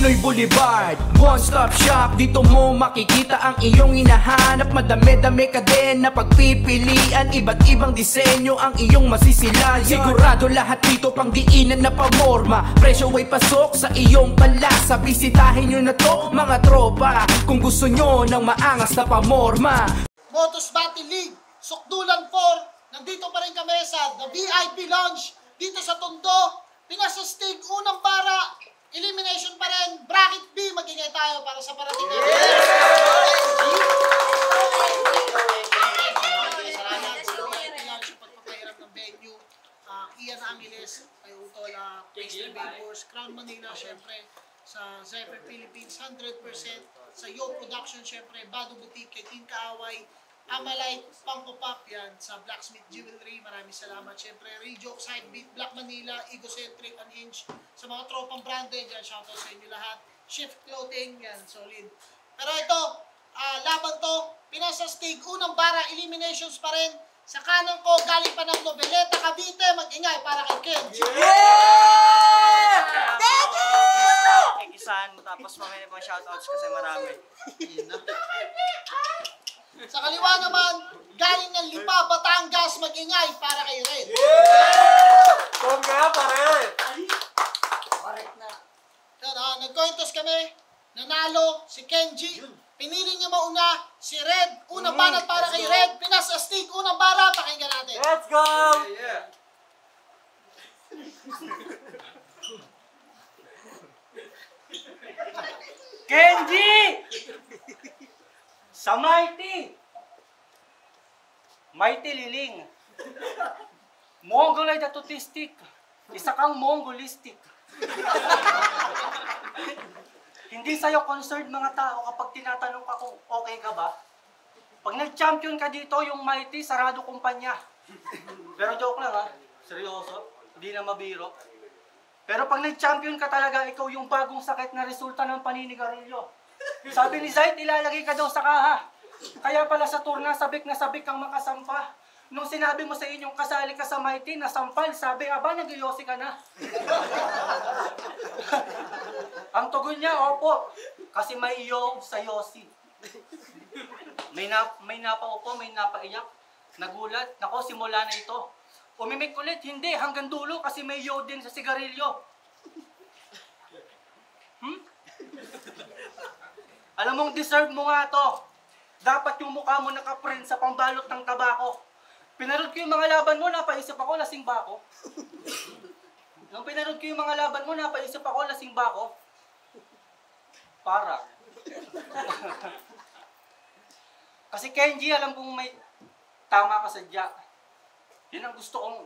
Pinoy Boulevard, one-stop shop. Dito mo makikita ang iyong hinahanap. Madami-dami ka din na pagpipilian. Iba't ibang disenyo ang iyong masisilayan. Sigurado lahat dito pang diinan na pamorma. Presyo ay pasok sa iyong palasa. Bisitahin nyo na to mga tropa kung gusto nyo ng maangas na pamorma. Motos Battle League, Sukdulan 4. Nandito pa rin kami sa The VIP Lounge dito sa Tondo. Pinasastig, unang bara, elimination pa rin, bracket B, magingay tayo para sa parating natin. Salamat sa VIP Lounge yung pagpapahirap ng venue. Ian Angeles, kay Utol, Pastry Bakers, Crown Manila, syempre, sa Zephyr Philippines, 100%, sa Yo Production, syempre, Bado Boutique, kay Team Kaaway, Amalite, Pangkopap, yan, sa Blacksmith Jewelry, maraming salamat. Siyempre, Rejoke, Sidebeat, Black Manila, Egocentric, Unhinged, sa mga tropang branded, yan, shoutout sa inyo lahat. Shift Clothing, yan, solid. Pero ito, laban to, pinasastig, unang bara, eliminations pa rin. Sa kanan ko, galing pa ng Noveleta, Cavite, mag-ingay para kay Kenji. Yeah! Kikisan, tapos mamaya mga shoutouts kasi marami. Sa kaliwa naman, galing ng Lipa, Batangas, mag-ingay para kay Red. Kongga, pare! Correct na. Nag-cointos kami, nanalo si Kenji. Pinili niya mauna si Red. Unang banat para kay Red. Pinasastig, unang bara, pakinggan natin. Let's go! Yeah. Kenji! Sa Mighty Liling, Mongoloid at autistic, isa kang Mongolistic. Hindi sa'yo concerned mga tao kapag tinatanong ka kung okay ka ba. Pag nag-champion ka dito, yung Mighty, sarado kumpanya. Pero joke lang ha, seryoso, hindi na mabiro. Pero pag nag-champion ka talaga, ikaw yung bagong sakit na resulta ng paninigarilyo. Sabi ni Zayt, ilalagay ka daw sa kaha. Kaya pala sa turna, sabik na sabik kang makasampa. Nung sinabi mo sa inyong kasali ka sa Mighty, nasampal, sabi, aba, nag-yosi ka na. Ang tugon niya, opo, kasi may iyo sa yosi. May napaupo, may napaiyak, nagulat, nako, simula na ito. Umimik ulit, hindi, hanggang dulo, kasi may iyo din sa sigarilyo. Alam mong deserve mo nga to. Dapat yung mukha mo nakaprint sa pambalot ng tabako. Pinanood ko yung mga laban mo, napaisip ako, lasing ba ako? Nung pinanood ko yung mga laban mo, napaisip ako, lasing ba ako? Para. Kasi Kenji, alam kong may tama ka sadya. Yun ang gusto kong,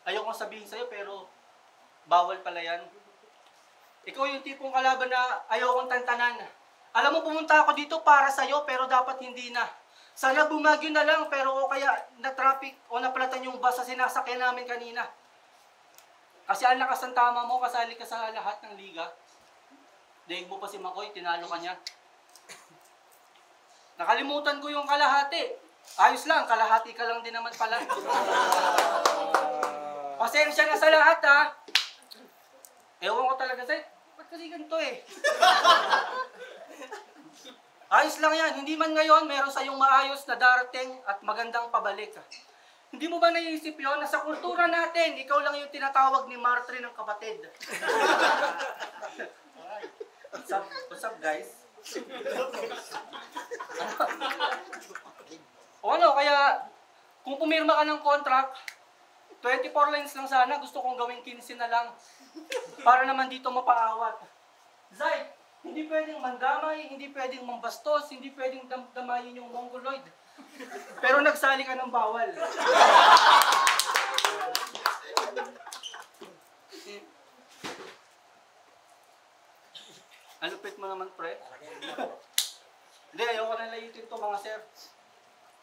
ayokong sabihin sa'yo, pero bawal pala yan. Ikaw yung tipong kalaban na ayokong tantanan. Alam mo, pumunta ako dito para sa'yo, pero dapat hindi na. Sana bumagyo na lang, pero o kaya na-traffic o napalatan yung bus sa sinasakyan namin kanina. Kasi ang lakas ng tama mo, kasali ka sa lahat ng liga. Daig mo pa si Makoy, tinalo ka niya. Nakalimutan ko yung kalahati. Ayos lang, kalahati ka lang din naman pala. Pasensya na sa lahat ha. Ewan ko talaga sa'yo, ba't kasi ganito eh? Ayos lang yan. Hindi man ngayon, meron sa'yong maayos na darating at magandang pabalik. Hindi mo ba naiisip yun na sa kultura natin, ikaw lang yung tinatawag ni Martri ng kapatid? What's up guys? O ano, kaya kung pumirma ka ng contract, 24 lines lang sana, gusto kong gawing 15 na lang. Para naman dito mapaawat. Zay, hindi pwedeng mandamay, hindi pwedeng mambastos, hindi pwedeng damdamayin yung Mongoloid. Pero nagsali ka ng bawal. Alupit mo naman, pre. Hindi, ayoko na layutin to mga sir.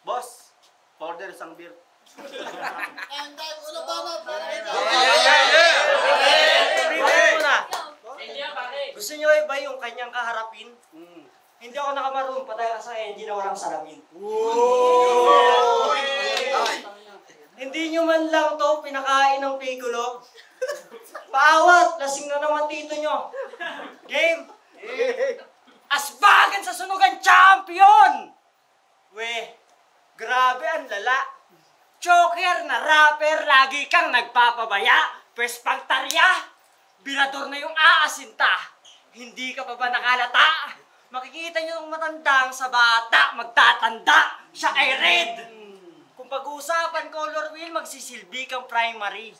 Boss, order isang beer. And then, ulo ba na? Gusto nyo iba yung kanyang kaharapin? Hindi ako nakamaroon, patay ka sa engine na walang salamin. Hindi nyo man lang to pinakain ng pikulo. Paawat, lasing na naman tito nyo. Game, Asbagan sa sunugan champion! We, grabe ang lala. Choker na rapper, lagi kang nagpapabaya. Pwes pagtarya, birador na yung aasinta. Hindi ka pa ba nakalata? Makikita niyo yung matandang sa bata, magtatanda. Siya ay red. Kung pag-uusapan color wheel, magsisilbi kang primary.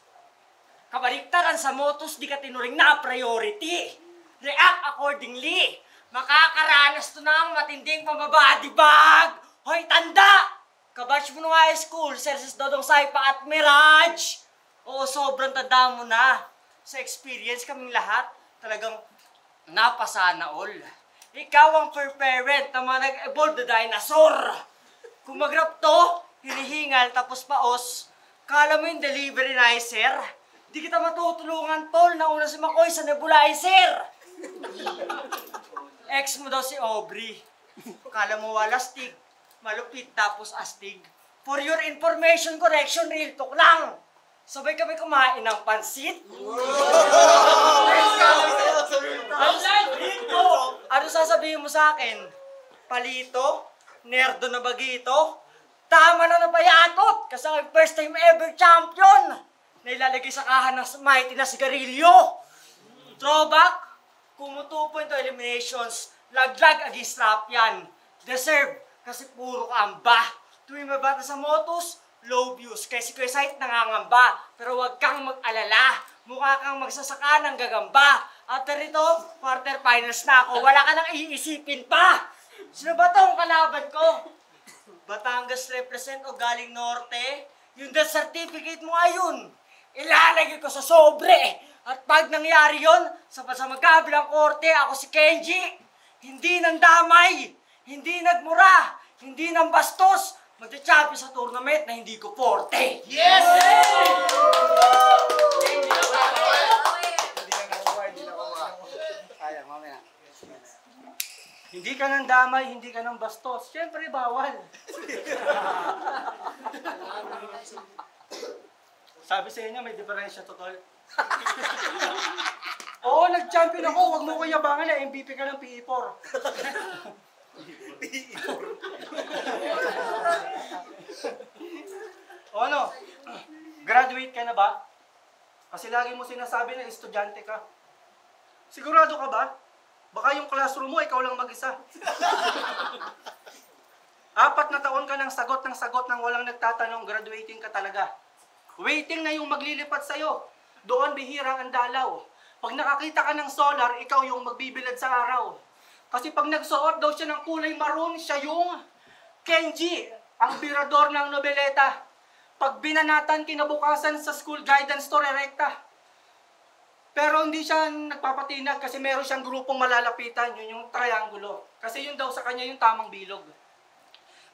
Kabaliktaran sa motos, di ka tinuring na priority. React accordingly. Makakaranas to ng matinding pambabadibag. Hoy, tanda! Kabatch mo nung high school, Serses Dodong Saipa at Mirage. Oo, sobrang tanda mo na. Sa experience kaming lahat, talagang napasana all. Ikaw ang per parent na mga nag-evolve na dinosaur. Kung mag-rap to, hinihingal tapos paos, kala mo yung delivery nicer. Di kita matutulungan, tol. Nauna si Makoy sa nebulizer. Ex mo daw si Aubrey. Kala mo walastig, malupit tapos astig. For your information correction, real talk lang. Sabay kami kumain ng pansit. Ano sasabihin mo sa akin? Palito? Nerdo na bagito? Tama na napayatot! Kasi ang first time ever champion! Na ilalagay sa kahan ng mighty na sigarilyo. Throwback? Kumutupo into eliminations. Laglag against rap yan. Deserve kasi puro kamba. Tuwing mabata sa motos, low views. Kasi Kuya Sight nangangamba. Pero huwag kang mag-alala. Mukha kang magsasaka ng gagamba. After ito, quarter finals na ako. Wala ka nang iisipin pa. Sino ba tong kalaban ko? Batangas represent o galing norte? Yung death certificate mo ayun. Ilalagay ko sa sobre. At pag nangyari yon, sa magkabilang korte, ako si Kenji. Hindi nang damay. Hindi nagmura. Hindi nang bastos. Magta-champion sa tournament na hindi ko forte. Yes! Hindi ka nang damay, hindi ka nang bastos. Siyempre, bawal. Sabi sa inyo, may diferensya, totoo. Oo, nag-champion ako. Huwag mo ko yabangan na MVP ka ng PE4. O ano? Graduate ka na ba? Kasi lagi mo sinasabi na estudyante ka. Sigurado ka ba? Baka yung classroom mo, ikaw lang mag-isa. 4 na taon ka ng sagot nang walang nagtatanong, graduating ka talaga. Waiting na yung maglilipat sa'yo. Doon bihira ang dalaw. Pag nakakita ka ng solar, ikaw yung magbibilad sa araw. Kasi pag nagsuot daw siya ng kulay maroon, siya yung Kenji, ang birador ng nobeleta. Pag binanatan kinabukasan sa school guidance to rerekta. Pero hindi siya nagpapatinag kasi meron siyang grupong malalapitan, yun yung triangulo. Kasi yun daw sa kanya yung tamang bilog.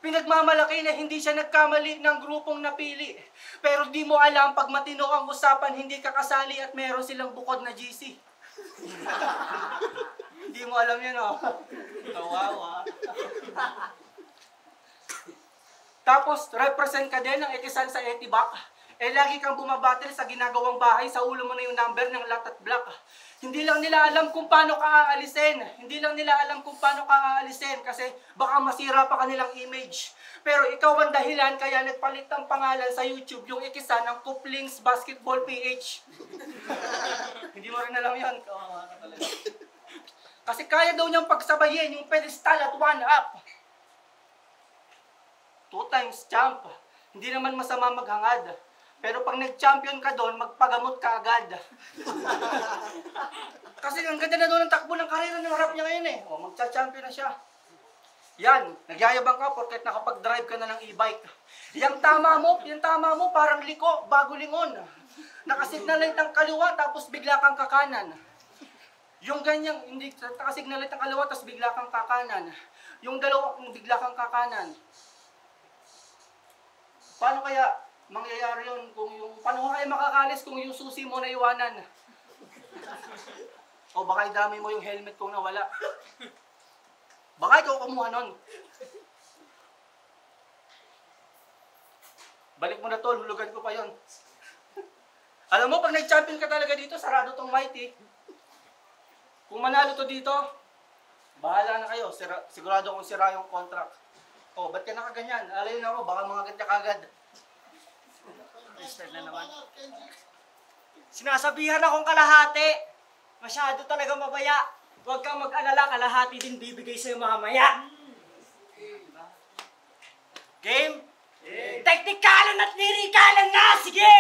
Pinagmamalaki na hindi siya nagkamali ng grupong napili. Pero di mo alam, pag matino ang usapan, hindi ka kasali at meron silang bukod na GC. Hindi mo alam yun, oh. Kawawa. Tapos, represent ka din ng Ekisan sa Etibac. Eh, lagi kang bumabattle sa ginagawang bahay, sa ulo mo na yung number ng lat at black. Hindi lang nila alam kung paano ka aalisin. Hindi lang nila alam kung paano ka aalisin kasi baka masira pa kanilang image. Pero ikaw ang dahilan kaya nagpalit ng pangalan sa YouTube yung Ekisan ng Couplings Basketball PH. Hindi mo rin alam yun. Kawawa ka talaga. Kasi kaya daw niyang pagsabayin yung pedestal at 1-up. 2 times champ. Hindi naman masama maghangad. Pero pag nag-champion ka doon, magpagamot ka agad. Kasi ang ganda na doon ng takbo ng karera ng rap niya ngayon eh. O, magcha-champion na siya. Yan, nagyayabang ka porket nakapag-drive ka na ng e-bike. Yung tama mo, parang liko, bago lingon. Nakasignalite ang kaliwa, tapos bigla kang kakanan. Yung ganyang, hindi, nakasignalite ang kaliwa, tapos bigla kang kakanan. Yung dalawa, bigla kang kakanan. Paano kaya mangyayari yun paano kaya makakalis kung yung susi mo na iwanan? O baka idami mo yung helmet kung nawala. Baka ikaw kumuha nun. Balik mo na tol, hulugan ko pa yon. Alam mo, pag nag-champion ka talaga dito, sarado tong mighty. Kung manalo to dito, Bahala na kayo. Sigurado kong sira yung contract. Oh, ba't ka nakaganyan? Alayin ako, baka mga ganyan kagad. Mister na naman. Sinasabihan akong kalahati. Masyado talaga mabaya. Huwag kang mag-alala, kalahati din bibigay sa'yo mamaya. Game? Tektikalan at lirikalan na! Sige!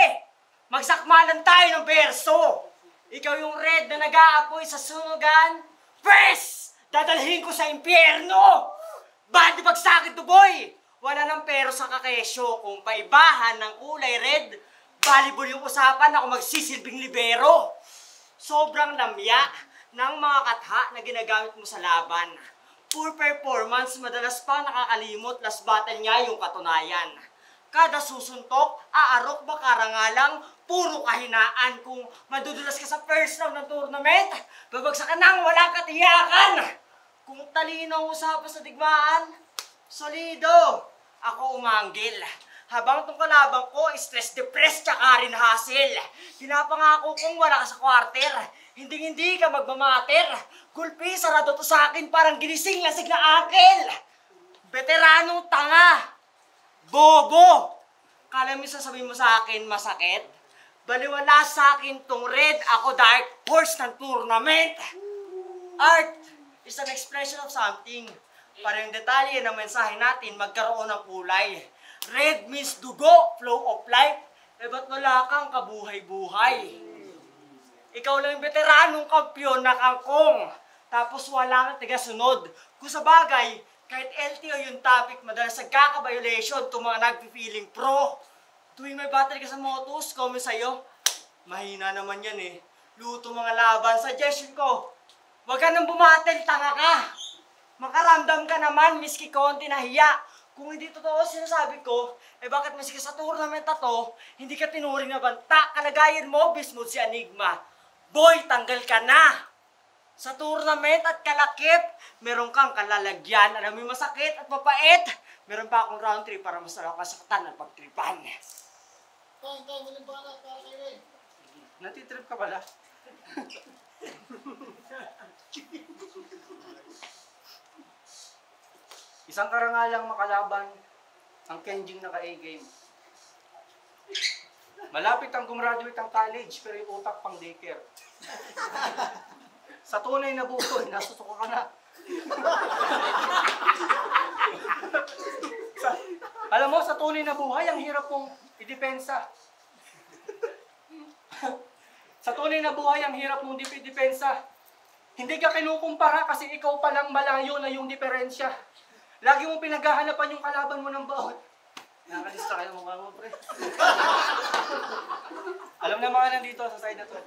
Magsakmalan tayo ng berso. Ikaw yung red na nag-aapoy sa sunugan. First! Dadalhin ko sa impyerno! Bandi pagsakit to boy! Wala nang pero sa kakesyo kung paibahan ng kulay red. Volleyball yung usapan, ako magsisilbing libero. Sobrang lamya ng mga katha na ginagamit mo sa laban. Poor performance, madalas pa nakakalimot, last battle niya yung katunayan. Kada susuntok, aarok ba karangalang, puro kahinaan. Kung madudulas ka sa first round ng tournament, babagsak ka nang walang katiyakan. Kung talino ang usapan sa digmaan, solido, ako umanggil. Habang itong kalabang ko, stress-depressed tsaka rin hassle. Pinapangako kong wala ka sa kwarter, hindi ka magmamater. Gulpi, sarado to sa akin, parang ginising lasig na akel. Veteranong tanga, bobo. Kala mo sasabihin mo sa akin masakit? Baliwala sa akin tong red, ako dark horse ng tournament. Art is an expression of something. Para yung detalye ng mensahe natin magkaroon ng kulay. Red means dugo, flow of life. Eh ba't wala kang kabuhay-buhay? Ikaw lang yung veteranong kampiyon na kangkong. Tapos wala kang tigasunod. Kung sa bagay, kahit LTO yung topic, madalas nagkaka-violation itong mga nag-feeling pro. Tuwing may battery ka sa motos, comment sa'yo, mahina naman yan eh. Luto mga laban. Suggestion ko, huwag ka nang bumatel, tanga ka. Makaramdam ka naman, miski konti na hiya. Kung hindi totoo sinasabi ko, eh bakit miski sa tournament na to, hindi ka tinuring na banta, kalagayan mo, bismo si Enigma. Boy, tanggal ka na! Sa tournament at kalakip, meron kang kalalagyan. Alam mo yung masakit at mapait. Meron pa akong round 3 para masarap kasaktan at pagtripan. Manimbala para kayo eh. Natitrip ka pala? Isang karangalang makalaban ang Kenjing naka A-game. Malapit ang gumraduate ang college pero yung utak pang daycare. Sa tunay na buhay, nasusuko ka na. Alam mo, sa tunay na buhay, ang hirap mong idepensa. Sa tunay na buhay, ang hirap mong idepensa. Hindi ka kinukumpara kasi ikaw palang malayo na yung diferensya. Lagi mong pinaghahanapan yung kalaban mo ng baon. Nakakadistra kayo mukha mo, pre. Alam na mga nandito sa side na to.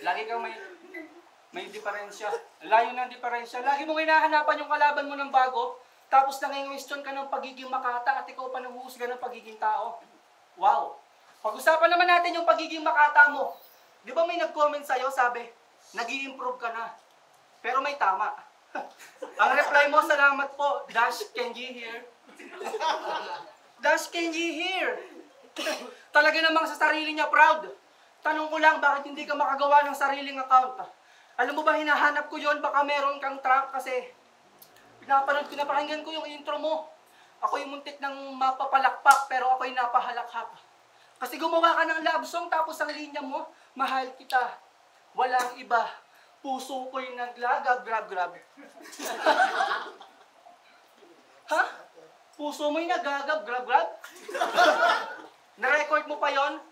Lagi kang may diferensya. Layo ng diferensya. Lagi mong hinahanapan yung kalaban mo ng bago, tapos nangingwestiyon ka ng pagiging makata at ikaw pa nanguhusga ng pagiging tao. Wow! Pag-usapan naman natin yung pagiging makata mo. Di ba may nag-comment sa'yo, sabi, nag-i-improve ka na. Pero may tama. Ang reply mo, salamat po, Dash Kenji here. Dash Kenji here. Talaga namang sa sarili niya proud. Tanong ko lang, bakit hindi ka makagawa ng sariling account? Alam mo ba, hinahanap ko yon, baka meron kang track kasi pinapakinggan ko yung intro mo. Ako yung muntik ng mapapalakpak, pero ako yung napahalakhak. Kasi gumawa ka ng love song, tapos ang linya mo, mahal kita, walang iba. Puso ko'y naglagab, grab. Ha? Puso mo'y nagagab, grab. Na-record mo pa yon?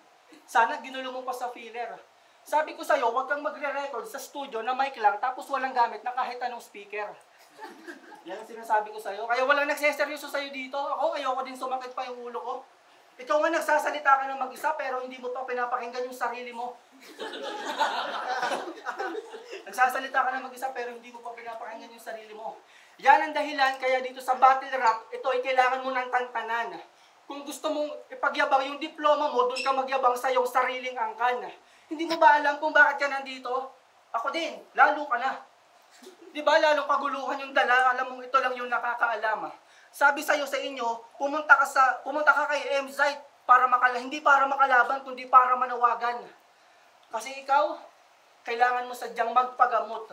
Sana ginulo mo pa sa filler. Sabi ko sa'yo, huwag kang magre-record sa studio na mic lang tapos walang gamit na kahit anong speaker. Yan ang sinasabi ko sa'yo. Kaya walang nagseseryoso sa'yo dito. Ako, ayoko din sumakit pa yung ulo ko. Ikaw nga nagsasalita ka ng mag-isa pero hindi mo pa pinapakinggan yung sarili mo. Nagsasalita ka ng mag-isa pero hindi mo pa pinapakinggan yung sarili mo. Yan ang dahilan kaya dito sa battle rap, ito ay kailangan mo ng tantanan. Kung gusto mong ipagyabang yung diploma mo, doon ka magyabang sa iyong sariling angkan. Hindi mo ba alam kung bakit ka nandito? Ako din, lalo ka na. Di ba lalong kaguluhan yung dala, alam mong ito lang yung nakakaalam. Sabi sa'yo sa inyo, pumunta ka kay M-Zite para hindi para makalaban, kundi para manawagan. Kasi ikaw, kailangan mo sadyang magpagamot.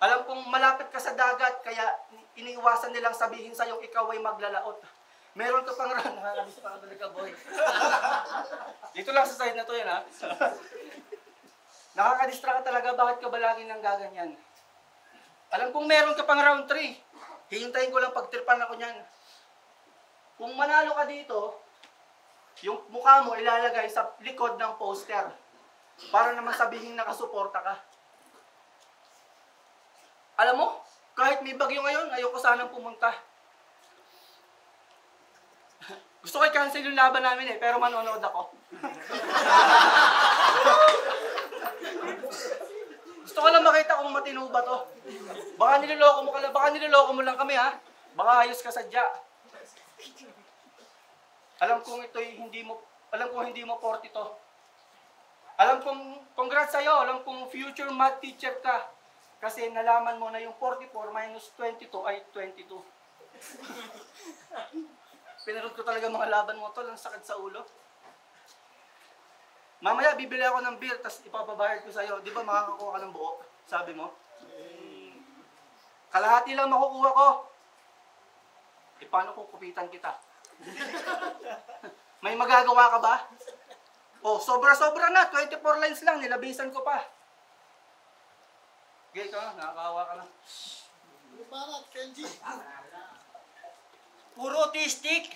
Alam kong malapit ka sa dagat, kaya iniiwasan nilang sabihin sa'yo ikaw ay maglalaot. Meron ka pang nakakabisa pa ka talaga, boy. Dito lang sa side na to yan, ha? Nakakadistract ka talaga, bakit ka ba lagi nang gaganyan? Alam kong meron ka pang round 3. Hihintayin ko lang pagtripan ako niyan. Kung manalo ka dito, yung mukha mo ilalagay sa likod ng poster. Para naman sabihin nakasuporta ka. Alam mo, kahit may bagyo ngayon, ayoko sanang pumunta. Gusto ko i-cancel yung laban namin pero manonood ako. Gusto ko lang makita kung matino ba to. Baka niloloko mo lang kami, ha? Baka ayos ka sadya. Alam kong hindi mo 40 to. Alam kong, congrats sa'yo, alam kong future math teacher ka. Kasi nalaman mo na yung 44 minus 22 ay 22. Pinanood ko talaga mga laban mo to, ang sakit sa ulo. Mamaya bibili ako ng beer, tapos ipapabayad ko sa'yo. Di ba makakakuha ka ng buo? Sabi mo. Kalahati lang makukuha ko. Paano kung kupitan kita? May magagawa ka ba? Oh, sobra-sobra na. 24 lines lang. Nilabisan ko pa. Okay ka, nakakawa ka na. Puro autistic.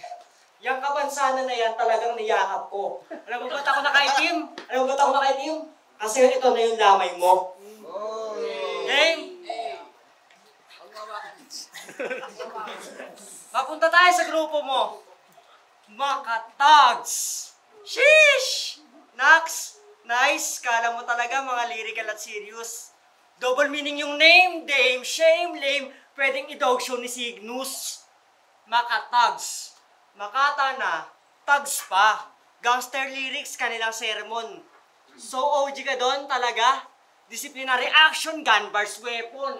Yang kabansanan na yan talagang niyakap ko. Alam mo ba't ako nakaitim? Kasi ito na yung lamay mo. Game? Mapunta tayo sa grupo mo. Makatags! Sheesh! Nax! Nice! Kala mo talaga mga lyrical at serious. Double meaning yung name, dame, shame, lame. Pwedeng i-dog show ni Cygnus. Makatags. Makata na, tags pa. Gangster lyrics, kanilang sermon. So OG ka doon talaga? Disciplinary action, gun bars, weapon.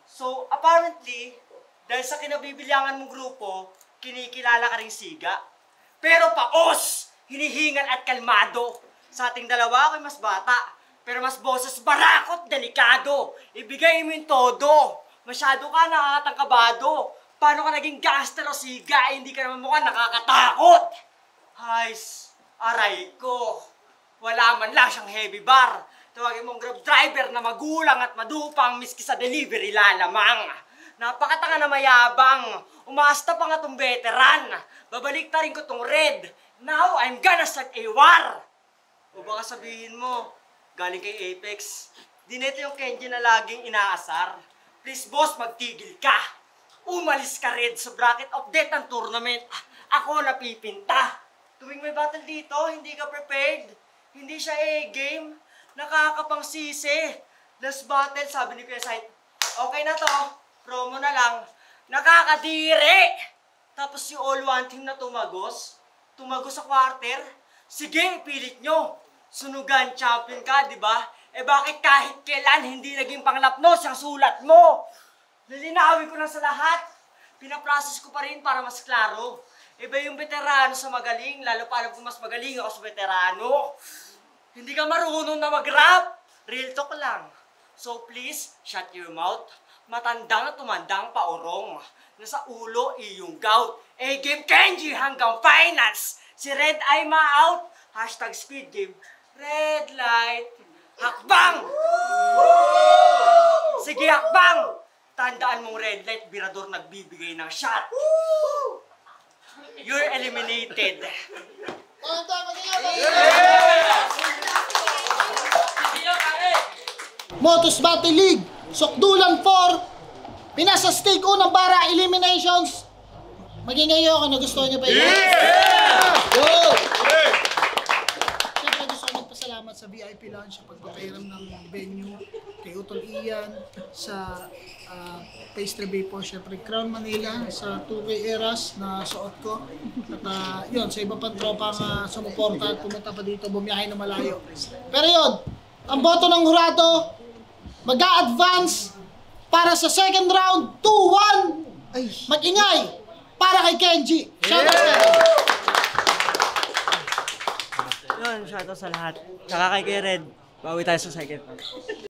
So apparently, dahil sa kinabibilangan mong grupo, kinikilala ka ring siga. Pero paos, hinihingal at kalmado. Sa ating dalawa, ako'y mas bata. Pero mas boses barakot, delikado. Ibigay mo yung todo. Masyado ka nakakatangkabado. Paano ka naging gangster o siga? Hindi ka naman mukhang nakakatakot. Hays, aray ko. Wala man lang siyang heavy bar. Tawagin mong grab driver na magulang at madupang miski sa delivery lalamang. Napakatanga na mayabang. Umasta pa nga tong veteran. Babalik ta rin ko tong red. Now, I'm gonna start a war. O baka sabihin mo, galing kay Apex, di neto yung Kenji na laging inaasar. Please boss, magtigil ka. Umalis ka red sa bracket of death ng tournament. Ako napipinta. Tuwing may battle dito, hindi ka prepared. Hindi siya game. Nakakapang sisi. Last battle, sabi ni Kuya Said, okay na to. Promo na lang. Nakakadiri. Tapos yung all one team na tumagos sa quarter. Sige, pilit nyo. Sunugan, champion ka, di ba? Eh bakit kahit kailan hindi naging panglapnos ang sulat mo? Lilinawin ko na sa lahat. Pinaprocess ko pa rin para mas klaro. Iba yung veterano sa magaling, lalo pa alam kung mas magaling ako sa veterano. Hindi ka marunong na mag-rap. Real talk lang. So please, shut your mouth. Matandang at tumandang paurong. Nasa ulo, iyong gout. A-game Kenji hanggang finals. Si Red ay ma-out. Hashtag speed game. Red light. Hakbang! Sige, hakbang! Tandaan mong red light, Birador nagbibigay ng shot. You're eliminated. Motos Battle League, Sokdulan 4, Pinas Astig, unang bara, eliminations. Maging ngayon kung nagustuhan niyo pa yun. Siyempre gusto ko magpasalamat sa VIP Lounge sa pagpapairam ng venue, kay Utol Ian, sa Pastry Vapor, siyempre Crown Manila, sa 2K Eras na suot ko. At yun, sa iba pang tropang sumuporta at pumunta pa dito, bumiyahe na malayo. Pero yun, ang boto ng hurado, mag-a-advance para sa second round, 2-1. Mag-ingay para kay Kenji. Shoutout kayo. Yun, shoutout sa lahat. Tsaka kay Red. Bawi tayo sa second round.